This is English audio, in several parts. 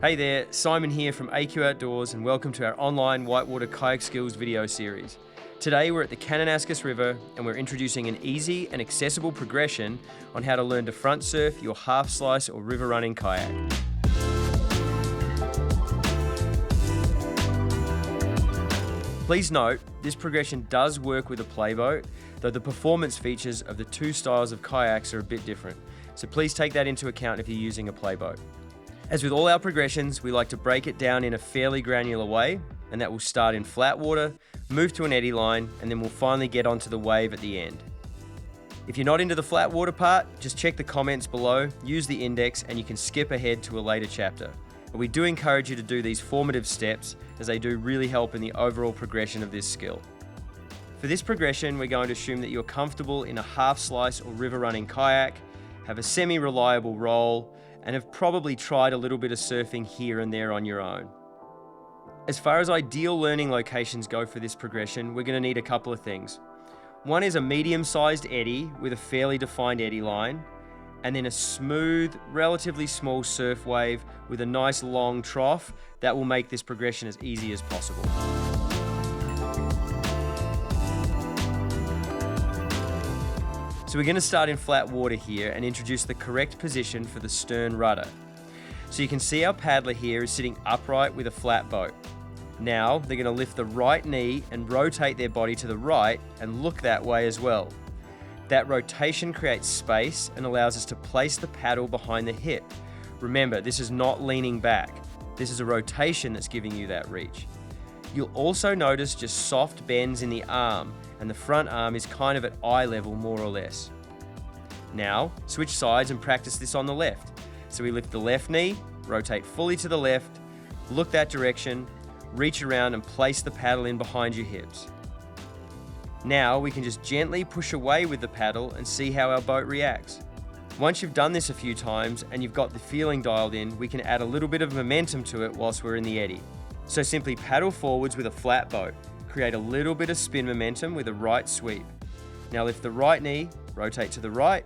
Hey there, Simon here from AQ Outdoors and welcome to our online Whitewater Kayak Skills video series. Today we're at the Kananaskis River and we're introducing an easy and accessible progression on how to learn to front surf your half slice or river running kayak. Please note, this progression does work with a playboat, though the performance features of the two styles of kayaks are a bit different. So please take that into account if you're using a playboat. As with all our progressions, we like to break it down in a fairly granular way, and that will start in flat water, move to an eddy line, and then we'll finally get onto the wave at the end. If you're not into the flat water part, just check the comments below, use the index, and you can skip ahead to a later chapter. But we do encourage you to do these formative steps, as they do really help in the overall progression of this skill. For this progression, we're going to assume that you're comfortable in a half slice or river running kayak, have a semi-reliable roll, and have probably tried a little bit of surfing here and there on your own. As far as ideal learning locations go for this progression, we're going to need a couple of things. One is a medium-sized eddy with a fairly defined eddy line, and then a smooth, relatively small surf wave with a nice long trough that will make this progression as easy as possible. So we're going to start in flat water here and introduce the correct position for the stern rudder. So you can see our paddler here is sitting upright with a flat boat. Now they're going to lift the right knee and rotate their body to the right and look that way as well. That rotation creates space and allows us to place the paddle behind the hip. Remember, this is not leaning back. This is a rotation that's giving you that reach. You'll also notice just soft bends in the arm, and the front arm is kind of at eye level more or less. Now, switch sides and practice this on the left. So we lift the left knee, rotate fully to the left, look that direction, reach around and place the paddle in behind your hips. Now we can just gently push away with the paddle and see how our boat reacts. Once you've done this a few times and you've got the feeling dialed in, we can add a little bit of momentum to it whilst we're in the eddy. So simply paddle forwards with a flat boat. Create a little bit of spin momentum with a right sweep. Now lift the right knee, rotate to the right,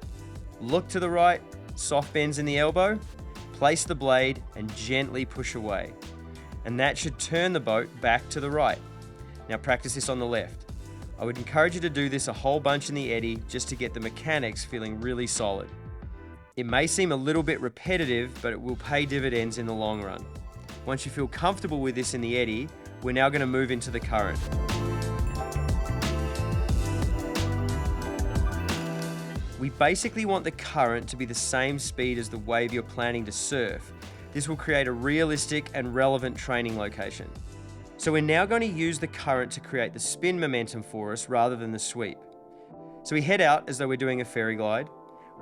look to the right, soft bends in the elbow, place the blade and gently push away. And that should turn the boat back to the right. Now practice this on the left. I would encourage you to do this a whole bunch in the eddy just to get the mechanics feeling really solid. It may seem a little bit repetitive, but it will pay dividends in the long run. Once you feel comfortable with this in the eddy, we're now going to move into the current. We basically want the current to be the same speed as the wave you're planning to surf. This will create a realistic and relevant training location. So we're now going to use the current to create the spin momentum for us rather than the sweep. So we head out as though we're doing a ferry glide.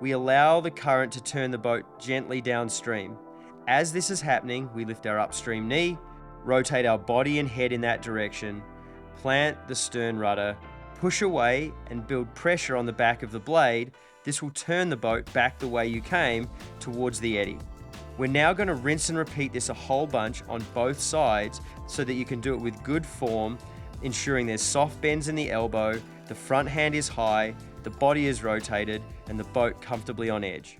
We allow the current to turn the boat gently downstream. As this is happening, we lift our upstream knee, rotate our body and head in that direction, plant the stern rudder, push away and build pressure on the back of the blade. This will turn the boat back the way you came towards the eddy. We're now going to rinse and repeat this a whole bunch on both sides so that you can do it with good form, ensuring there's soft bends in the elbow, the front hand is high, the body is rotated, and the boat comfortably on edge.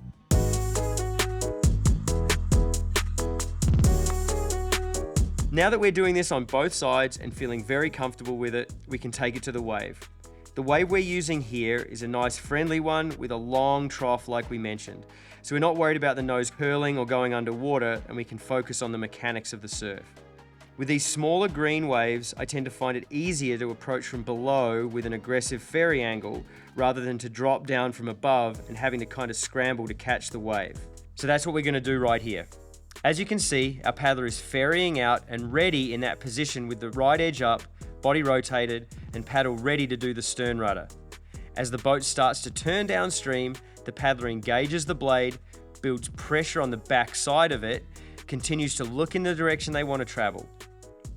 Now that we're doing this on both sides and feeling very comfortable with it, we can take it to the wave. The wave we're using here is a nice friendly one with a long trough like we mentioned. So we're not worried about the nose curling or going underwater, and we can focus on the mechanics of the surf. With these smaller green waves, I tend to find it easier to approach from below with an aggressive ferry angle rather than to drop down from above and having to kind of scramble to catch the wave. So that's what we're going to do right here. As you can see, our paddler is ferrying out and ready in that position with the right edge up, body rotated, and paddle ready to do the stern rudder. As the boat starts to turn downstream, the paddler engages the blade, builds pressure on the back side of it, continues to look in the direction they want to travel.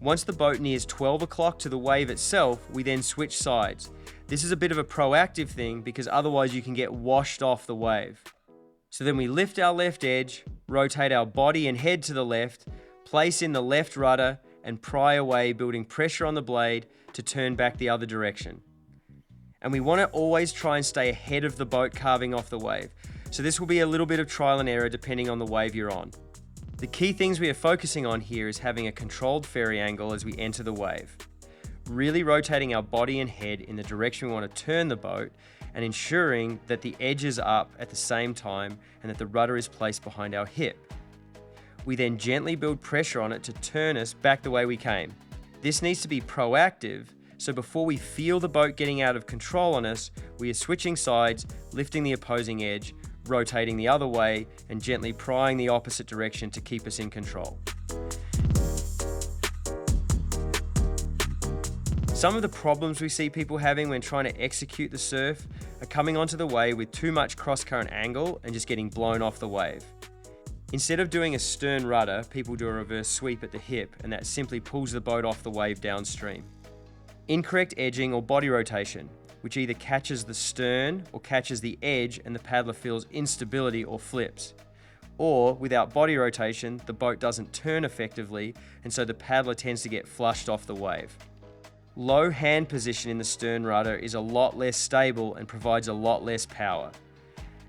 Once the boat nears 12 o'clock to the wave itself, we then switch sides. This is a bit of a proactive thing because otherwise you can get washed off the wave. So then we lift our left edge, rotate our body and head to the left, place in the left rudder, and pry away, building pressure on the blade to turn back the other direction. And we want to always try and stay ahead of the boat carving off the wave. So this will be a little bit of trial and error depending on the wave you're on. The key things we are focusing on here is having a controlled ferry angle as we enter the wave, really rotating our body and head in the direction we want to turn the boat, and ensuring that the edge is up at the same time and that the rudder is placed behind our hip. We then gently build pressure on it to turn us back the way we came. This needs to be proactive, so before we feel the boat getting out of control on us, we are switching sides, lifting the opposing edge, rotating the other way, and gently prying the opposite direction to keep us in control. Some of the problems we see people having when trying to execute the surf are coming onto the wave with too much cross-current angle and just getting blown off the wave. Instead of doing a stern rudder, people do a reverse sweep at the hip, and that simply pulls the boat off the wave downstream. Incorrect edging or body rotation, which either catches the stern or catches the edge and the paddler feels instability or flips. Or, without body rotation, the boat doesn't turn effectively, and so the paddler tends to get flushed off the wave. Low hand position in the stern rudder is a lot less stable and provides a lot less power.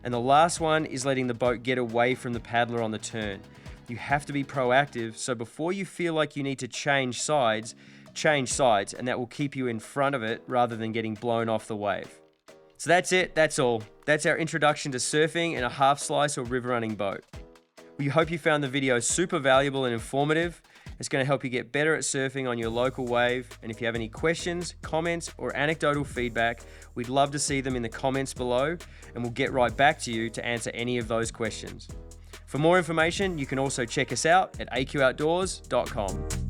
And the last one is letting the boat get away from the paddler on the turn. You have to be proactive, so before you feel like you need to change sides, and that will keep you in front of it rather than getting blown off the wave. So that's it, that's all. That's our introduction to surfing in a half slice or river running boat. We hope you found the video super valuable and informative. It's going to help you get better at surfing on your local wave. And if you have any questions, comments, or anecdotal feedback, we'd love to see them in the comments below, and we'll get right back to you to answer any of those questions. For more information, you can also check us out at aqoutdoors.com.